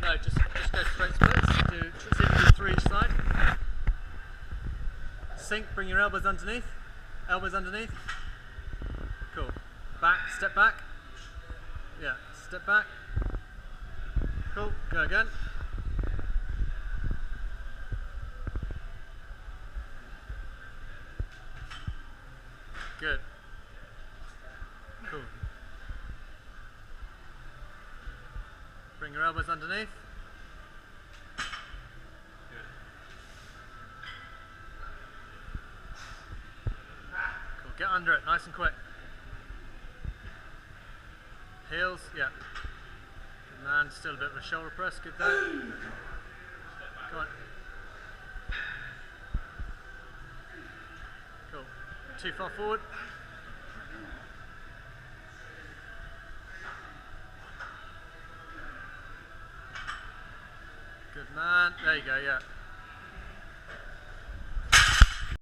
No, just go straight splits. See if you do 3 each side. Sink, bring your elbows underneath. Elbows underneath. Cool. Back, step back. Yeah, step back. Cool, go again. Good. Cool. Bring your elbows underneath. Good. Cool, get under it, nice and quick. Heels, yeah. Good man, still a bit of a shoulder press, good there. Come on. Cool. Too far forward. Good man, there you go, yeah.